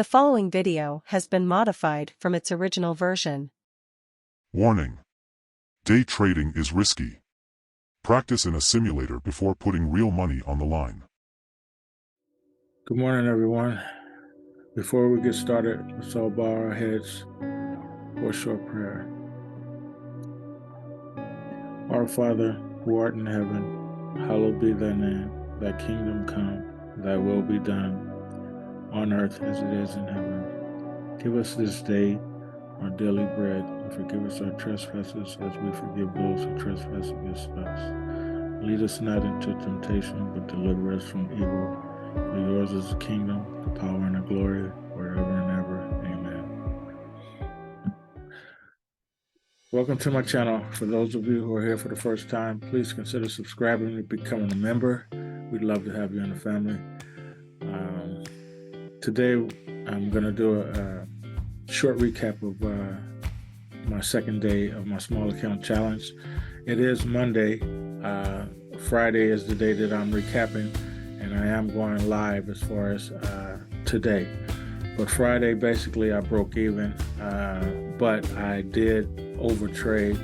The following video has been modified from its original version. Warning. Day trading is risky. Practice in a simulator before putting real money on the line. Good morning, everyone. Before we get started, let's all bow our heads for a short prayer. Our Father, who art in heaven, hallowed be thy name. Thy kingdom come, thy will be done, on earth as it is in heaven. Give us this day our daily bread, and forgive us our trespasses as we forgive those who trespass against us. Lead us not into temptation, but deliver us from evil. For yours is the kingdom, the power, and the glory, forever and ever. Amen. Welcome to my channel. For those of you who are here for the first time, please consider subscribing and becoming a member. We'd love to have you in the family. Today, I'm going to do a short recap of my second day of my small account challenge. It is Monday. Friday is the day that I'm recapping, and I am going live as far as today. But Friday, basically, I broke even, but I did overtrade,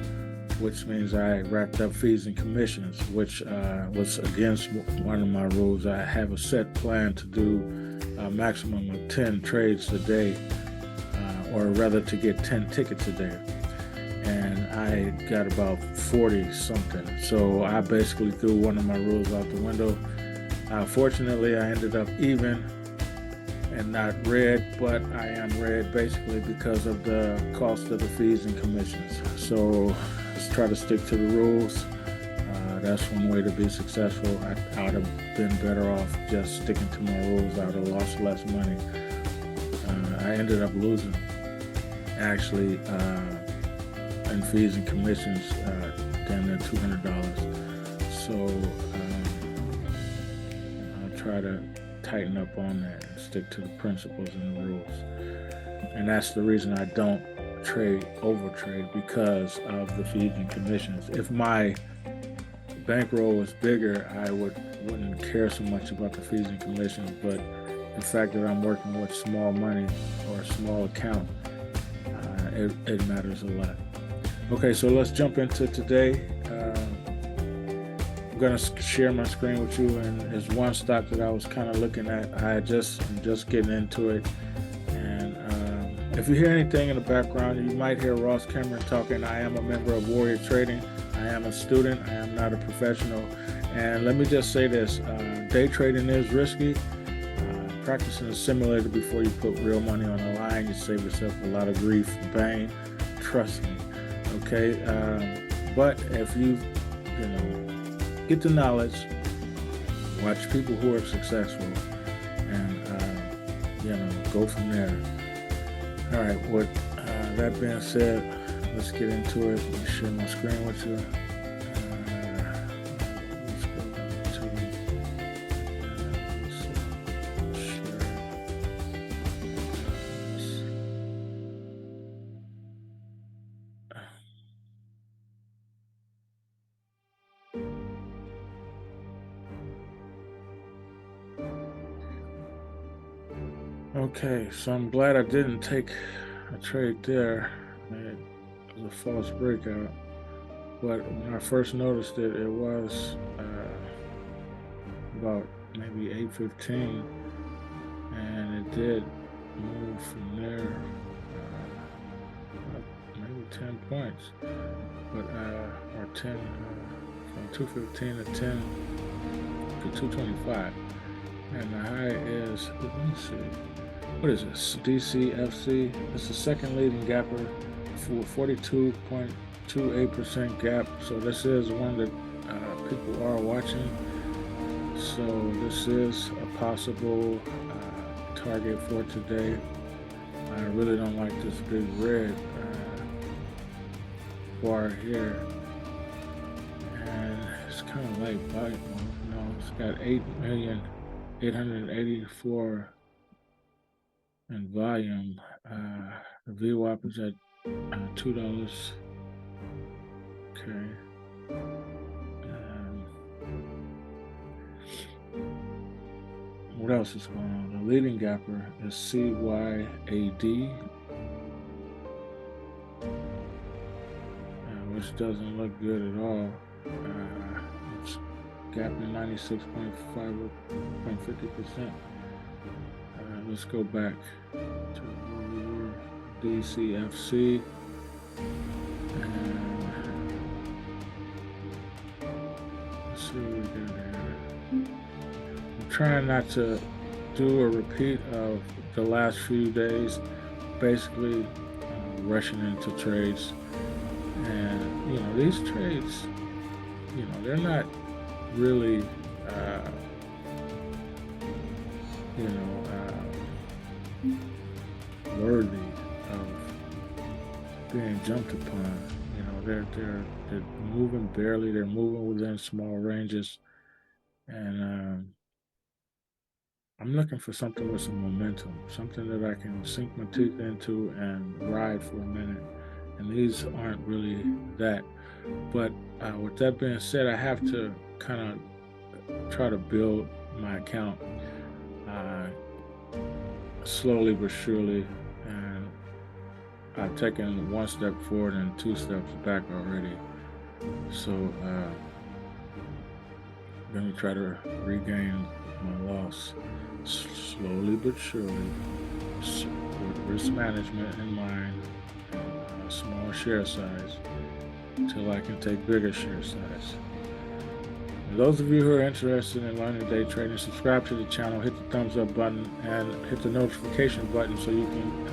which means I racked up fees and commissions, which was against one of my rules. I have a set plan to do a maximum of 10 trades a day, or rather to get 10 tickets a day. And I got about 40 something. So I basically threw one of my rules out the window. Fortunately, I ended up even and not red, but I am red basically because of the cost of the fees and commissions. So let's try to stick to the rules. That's one way to be successful. I would have been better off just sticking to my rules. I would have lost less money. I ended up losing, actually, in fees and commissions, damn near $200. So I'll try to tighten up on that and stick to the principles and the rules. And that's the reason I don't overtrade, because of the fees and commissions. If my bankroll was bigger, I wouldn't care so much about the fees and commissions, but the fact that I'm working with small money or a small account, it matters a lot. Okay, so let's jump into today. I'm gonna share my screen with you, and there's one stock that I was kind of looking at. I'm just getting into it, and if you hear anything in the background, you might hear Ross Cameron talking. I am a member of Warrior Trading. I am a student. I am not a professional. And let me just say this, day trading is risky. Practicing a simulator before you put real money on the line, you save yourself a lot of grief and pain. Trust me, okay? But if you get the knowledge, watch people who are successful, and go from there. All right, with that being said, let's get into it. Let me share my screen with you. Let's go to share. Okay, so I'm glad I didn't take a trade there. It was a false breakout, but when I first noticed it, it was about maybe 8:15, and it did move from there, maybe 10 points, but or 10 from 215 to 10 to 225, and the high is, let me see, what is this? DCFC. It's the second leading gapper for 42.28% gap. So this is one that people are watching. So this is a possible target for today. I really don't like this big red bar here, and it's kind of late, but it's got 8,884,000 in volume. The VWAP is at $2. Okay. what else is going on? The leading gapper is CYAD, which doesn't look good at all. It's gapping 96.50%. Let's go back to where we were, DCFC, and let's see what we got here. I'm trying not to do a repeat of the last few days, basically rushing into trades. And these trades, they're not really worthy of being jumped upon. They're moving barely. They're moving within small ranges, and I'm looking for something with some momentum, something that I can sink my teeth into and ride for a minute. And these aren't really that. But with that being said, I have to kind of try to build my account slowly but surely. And I've taken one step forward and 2 steps back already. So I'm going to try to regain my loss slowly but surely, with risk management in mind, and a small share size until I can take bigger share size. For those of you who are interested in learning day trading, subscribe to the channel, hit the thumbs up button, and hit the notification button so you can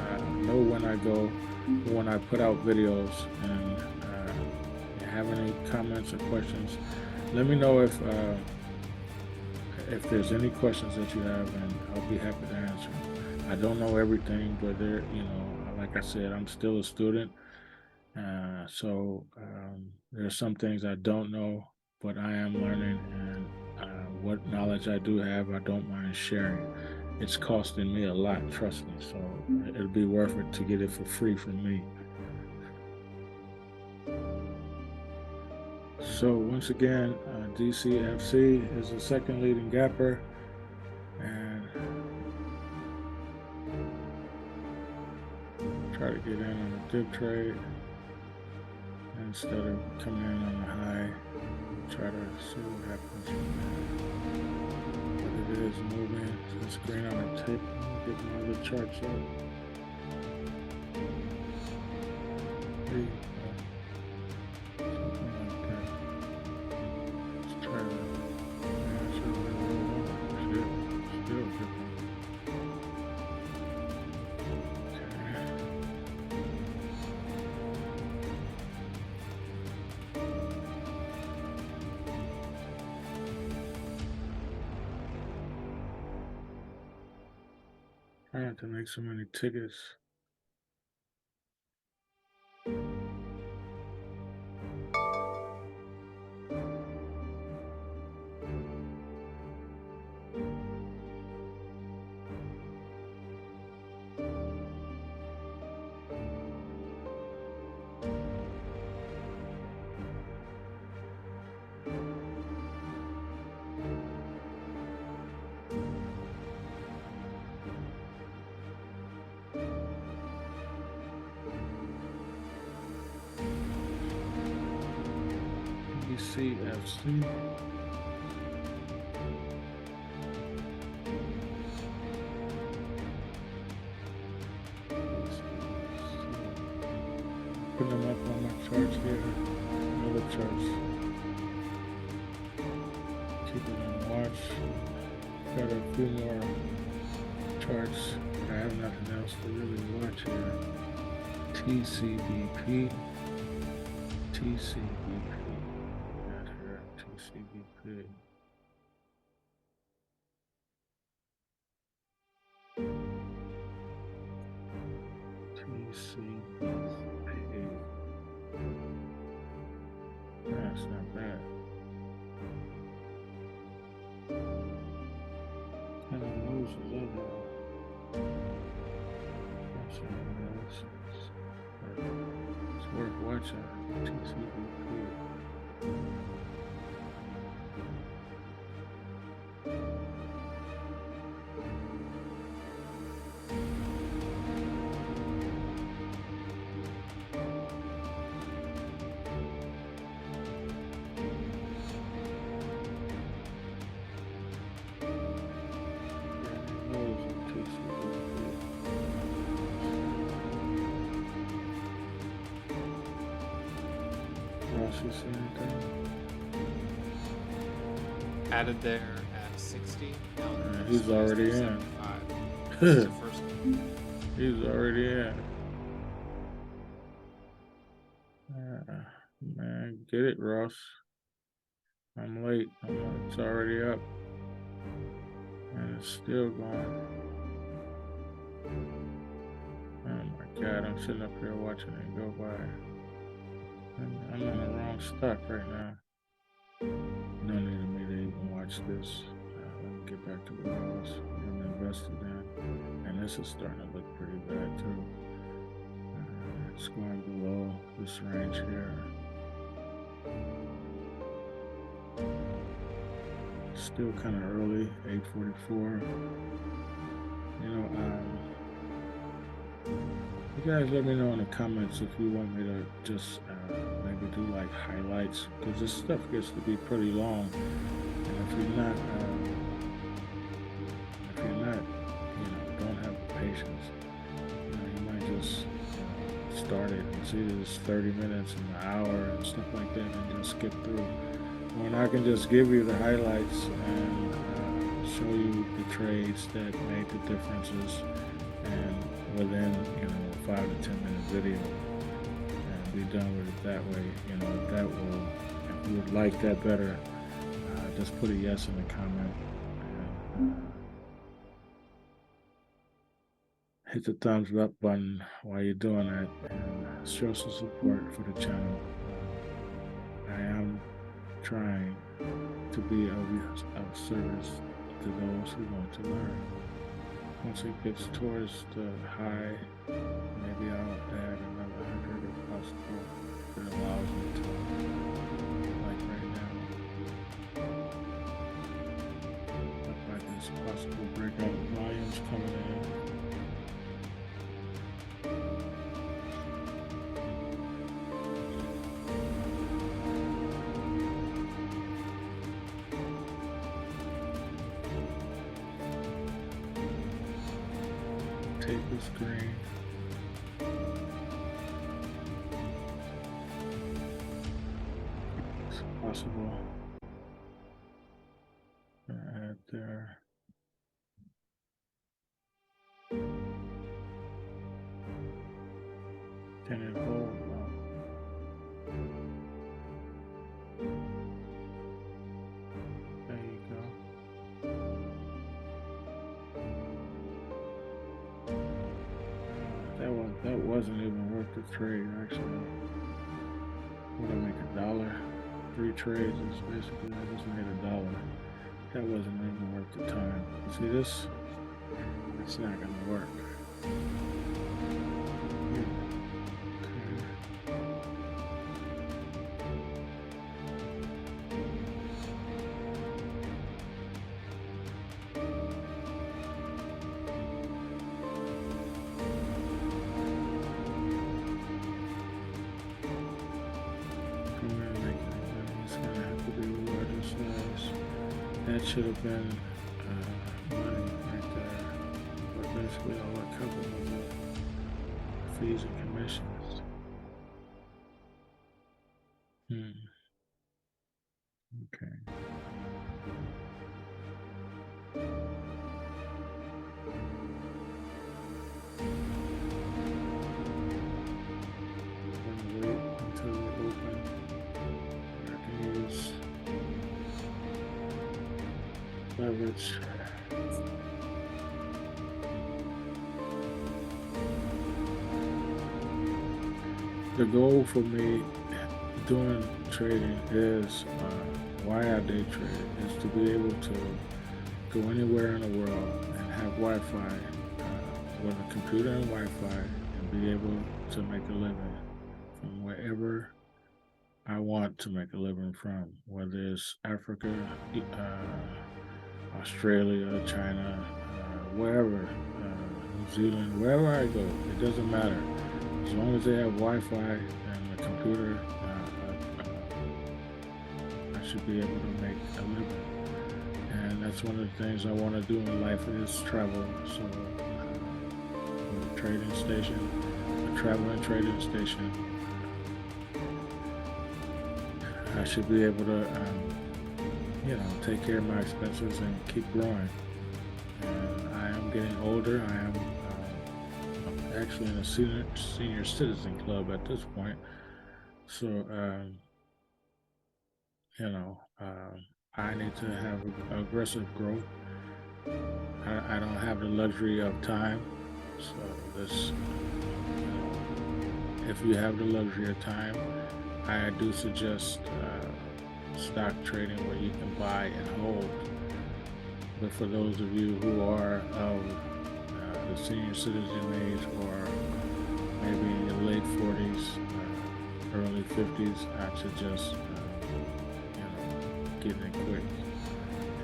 know when I go, when I put out videos. And if you have any comments or questions, let me know if there's any questions that you have, and I'll be happy to answer them. I don't know everything, but like I said, I'm still a student. So there are some things I don't know, but I am learning, and what knowledge I do have, I don't mind sharing. It's costing me a lot, trust me, so it'll be worth it to get it for free from me. So once again, DCFC is the second leading gapper, and try to get in on a dip trade instead of coming in on a high. Try to see what happens from there. But it is moving. It's green on the tape. Get my other charts up. Something like that. Let's try to still different. I have to make so many tickets. CFC. Put them up on my charts here. Other charts. Keep it on watch. Got a few more charts. I have nothing else to really watch here. TCBP. TCBP. TCBP. That's not bad. Kind of loses that now. It's worth watching. TCBP. Ross, you see anything? Added there at 60. Now He's already in. 75. This is the first one. He's already in. Man, get it, Ross. I'm late. It's already up. And it's still going. Oh my God, I'm sitting up here watching it go by. I'm in the wrong stock right now. No need of me to even watch this. Let me get back to what I was invested in. And this is starting to look pretty bad too. It's going below this range here. Still kind of early, 8:44. You know, you guys let me know in the comments if you want me to just maybe do like highlights, because this stuff gets to be pretty long. And if you're not, don't have the patience, you might just start it and see this 30 minutes and an hour and stuff like that and just skip through. When I can just give you the highlights and show you the trades that made the differences, and within 5 to 10 minute video, and be done with it that way. That will, if you would like that better, just put a yes in the comment. And, hit the thumbs up button while you're doing that, and show some support for the channel. I am trying to be of service to those who want to learn. Once it gets towards the high, maybe I'll add another 100 if possible. If it allows me to, like right now. Look like there's possible breakout volumes coming in. Take this green. It's possible. Add there. Can it hold? Well, there you go. That wasn't even worth the trade, actually. What did I make, $1? 3 trades is basically, I just made $1. That wasn't even worth the time. You see this? It's not gonna work. That should have been money right there. But basically all that covered was the fees and commissions. Okay. I'm gonna wait until we open. I can use leverage. The goal for me doing trading is why I day trade is to be able to go anywhere in the world and have Wi-Fi with a computer and Wi-Fi, and be able to make a living from wherever I want to make a living from, whether it's Africa, Australia, China, wherever, New Zealand, wherever I go, it doesn't matter. As long as they have Wi-Fi and a computer, I should be able to make a living. And that's one of the things I want to do in life is travel. So, with a trading station, a traveling trading station, I should be able to, take care of my expenses and keep growing. And I am getting older. I am actually in a senior citizen club at this point. So, I need to have aggressive growth. I don't have the luxury of time. So if you have the luxury of time, I do suggest stock trading where you can buy and hold. But for those of you who are of the senior citizen age, or maybe in your late 40s, early 50s, I'd suggest getting it quick.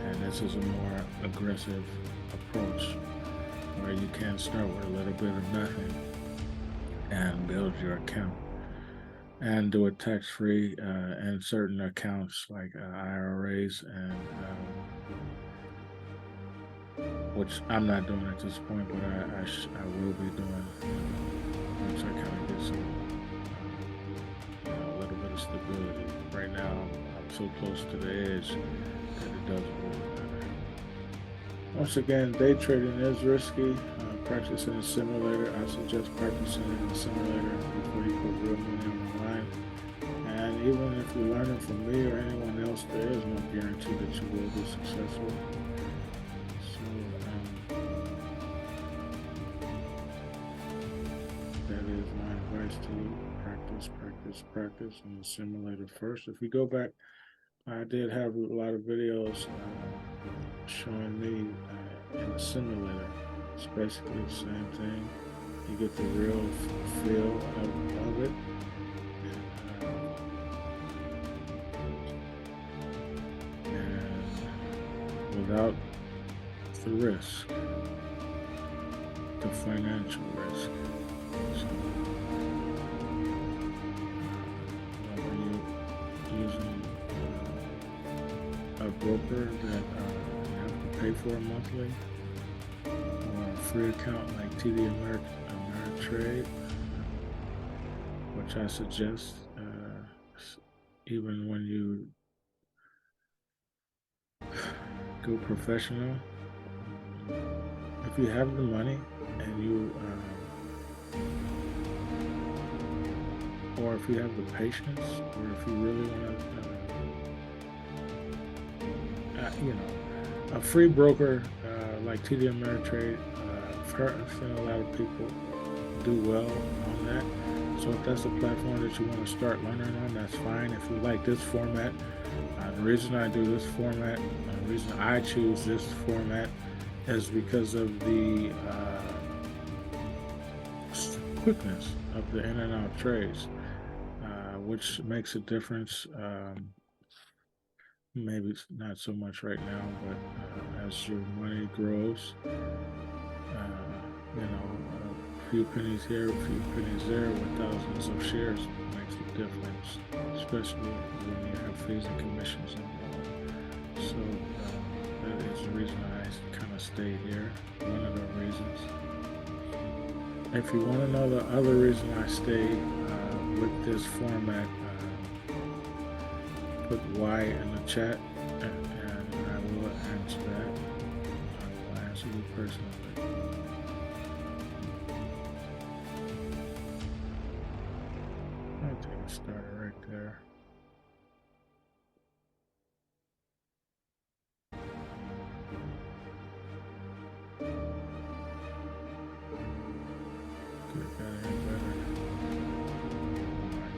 And this is a more aggressive approach where you can start with a little bit of nothing and build your account and do it tax-free in certain accounts like IRAs, and which I'm not doing at this point, but I will be doing once I kind of get some a little bit of stability. Right now I'm so close to the edge that it doesn't really matter. Once again, day trading is risky. Practice in a simulator. I suggest practicing in a simulator before you put real money on the line. And even if you're learning from me or anyone else, there is no guarantee that you will be successful. So that is my advice to you. Practice in the simulator first. If we go back, I did have a lot of videos showing me in the simulator. It's basically the same thing. You get the real feel of it. And without the risk, the financial risk. So, whether you're using a broker that you have to pay for monthly, or a free account like TD Ameritrade, which I suggest even when you go professional. If you have the money and you or if you have the patience, or if you really want to a free broker like TD Ameritrade, I've seen a lot of people do well on that. So if that's a platform that you want to start learning on, that's fine. If you like this format, the reason I do this format, the reason I choose this format is because of the quickness of the in and out trades, which makes a difference. Maybe it's not so much right now, but as your money grows, a few pennies here, a few pennies there, with thousands of shares makes a difference, especially when you have fees and commissions involved. So that is the reason I kind of stay here, one of the reasons. If you want to know the other reason I stay with this format, put why in the chat, and I will answer that. I will answer you personally. I'll take a starter right there. Could have got any better. Oh my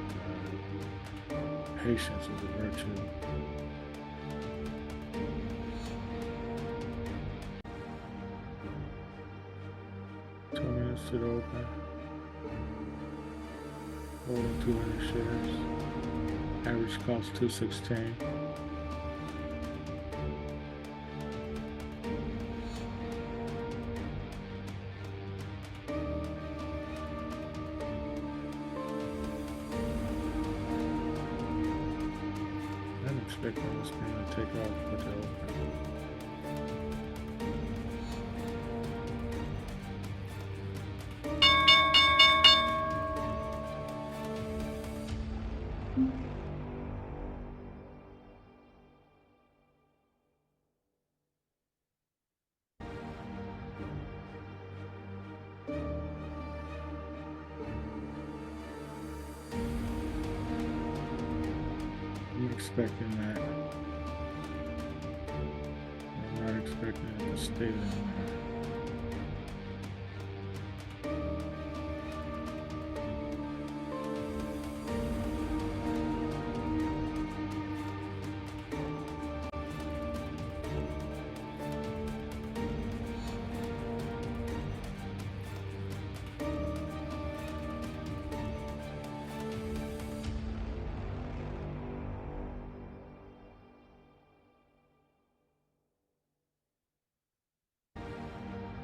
God. Patience is a virtue. To the open, holding 200 shares, average cost 216. I'm expecting this thing to take off with the open. expecting that. I'm not expecting it to stay down there.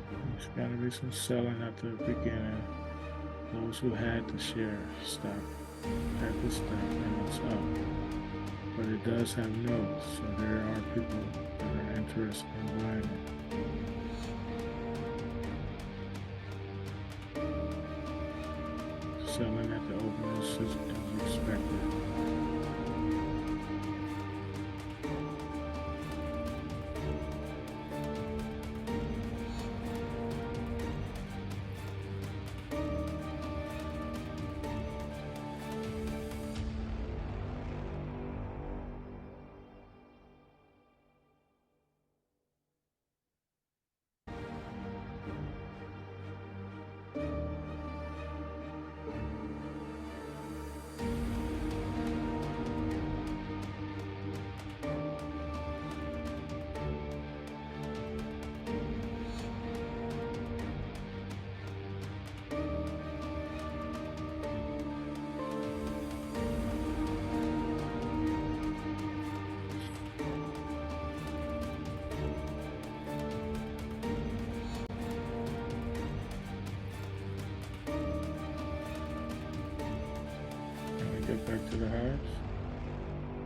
There's got to be some selling at the beginning. Those who had to share stock had to stop and it's up. But it does have no's, so there are people that are interested in buying it. Selling at the open is expected. Get back to the highs.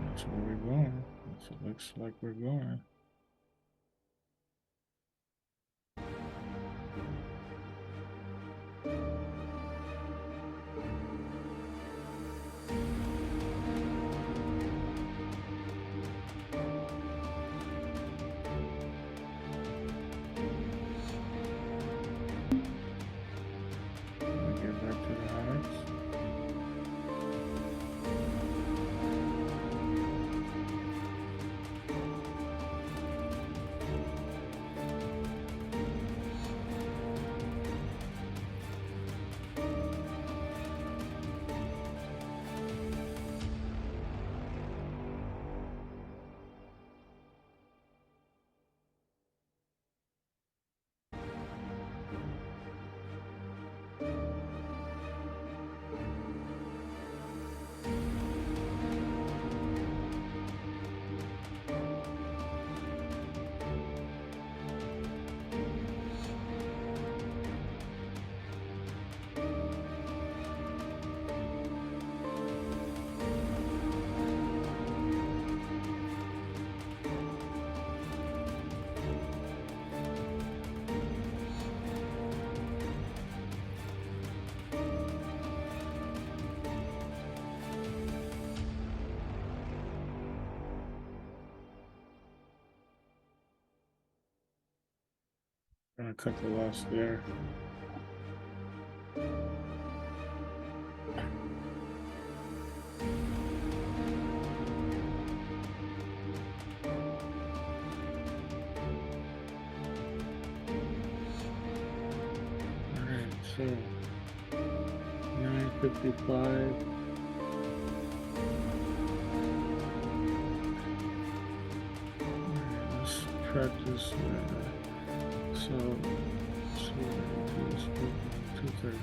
That's where we're going. That's what it looks like we're going. Get back to the highs. Gonna cut the loss there. Alright, so 955. Alright, let's practice so 230,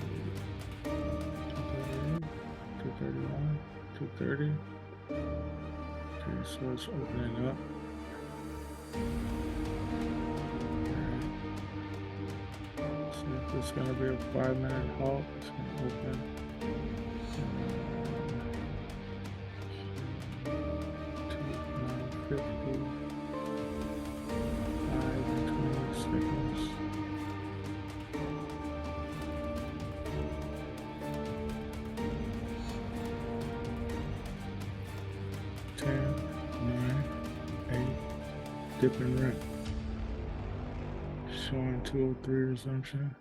231, 230. Okay, so it's opening up. Alright. So if it's gonna be a 5-minute halt, it's gonna open. 950. 5 and 20 seconds. 10, 9, 8, dip and rip. Showing 203 resumption.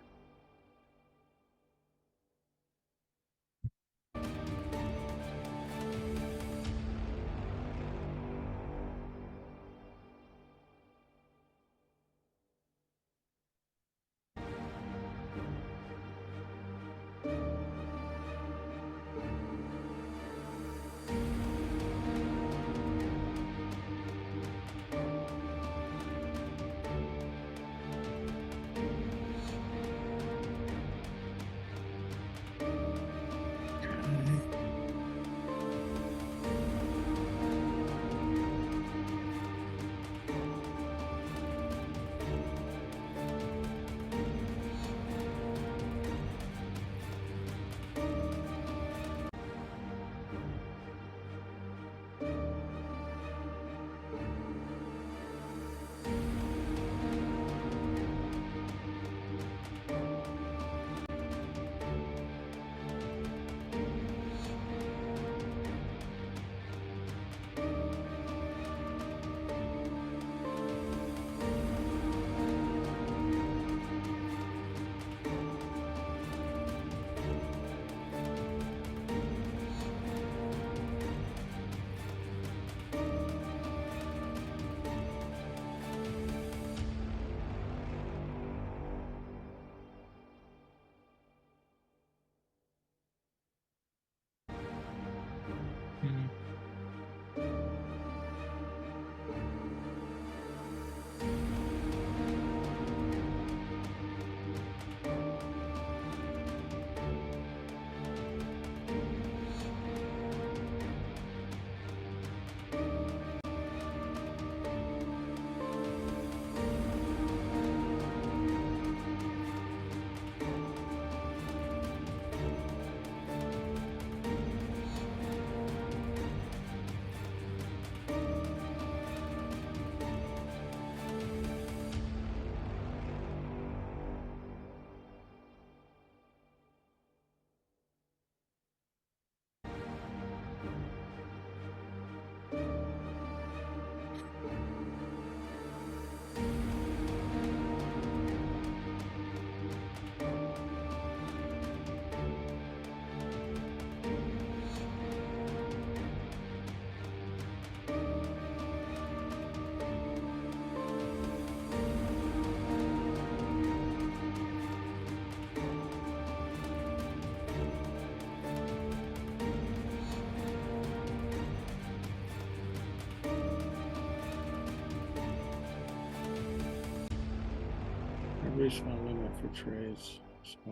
for trades. So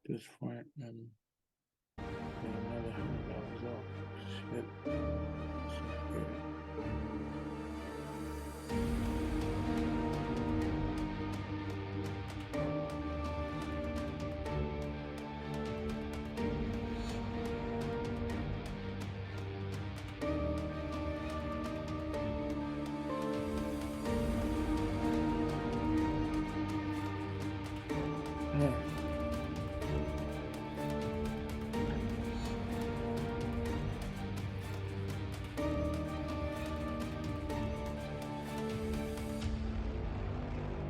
at this point, I'm getting another $100 off. Shit. That's not good.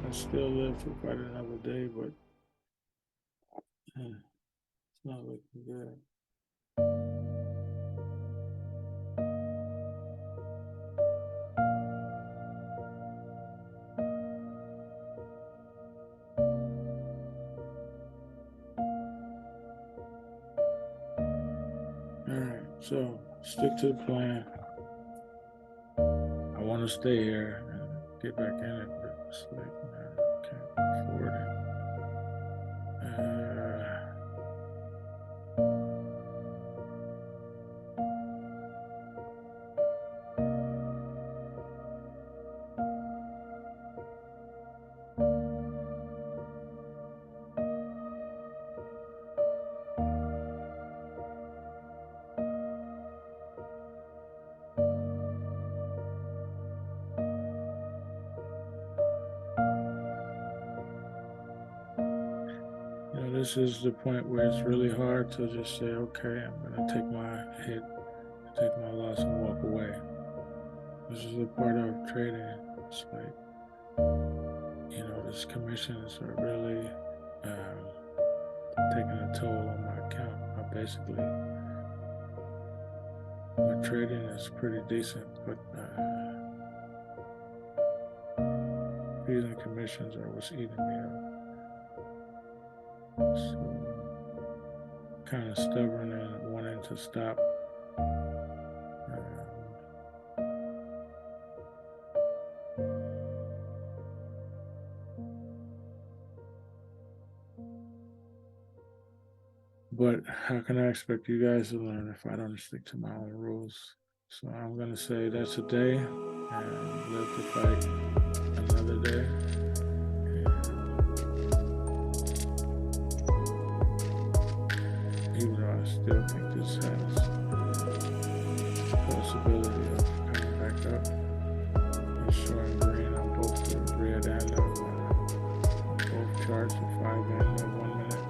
I still live for quite another day, but it's not looking good. Alright, so stick to the plan. I want to stay here and get back in it, but it's like, I can't afford it. This is the point where it's really hard to just say, okay, I'm going to take my hit, take my loss and walk away. This is a part of trading. It's like, these commissions are really taking a toll on my account. My trading is pretty decent, but fees and commissions are what's eating me up. So, kind of stubborn and wanting to stop. But how can I expect you guys to learn if I don't stick to my own rules? So I'm going to say that's a day and live to fight another day. Even though I still think this has the possibility of coming back up. It's showing green on both the red and on both charts, the 5 and the 1 minute.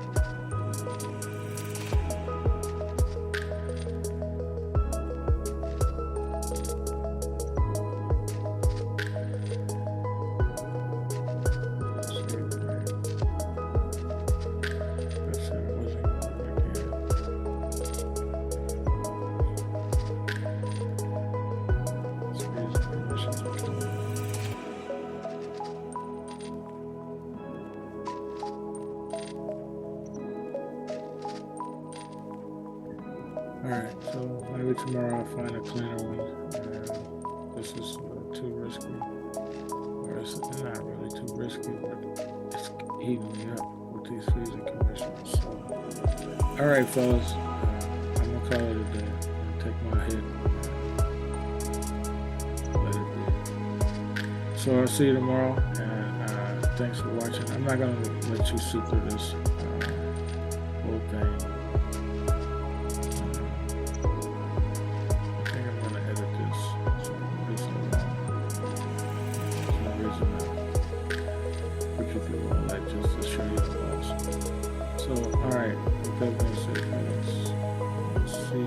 Alright, so maybe tomorrow I'll find a cleaner one. This is too risky. Or it's not really too risky, but it's eating me up with these fees and commissions. So, alright, fellas, I'm going to call it a day. I'm going to take my hit and let it be. So I'll see you tomorrow, and thanks for watching. I'm not going to let you sit through this whole thing. So, alright, with that being said, let's see.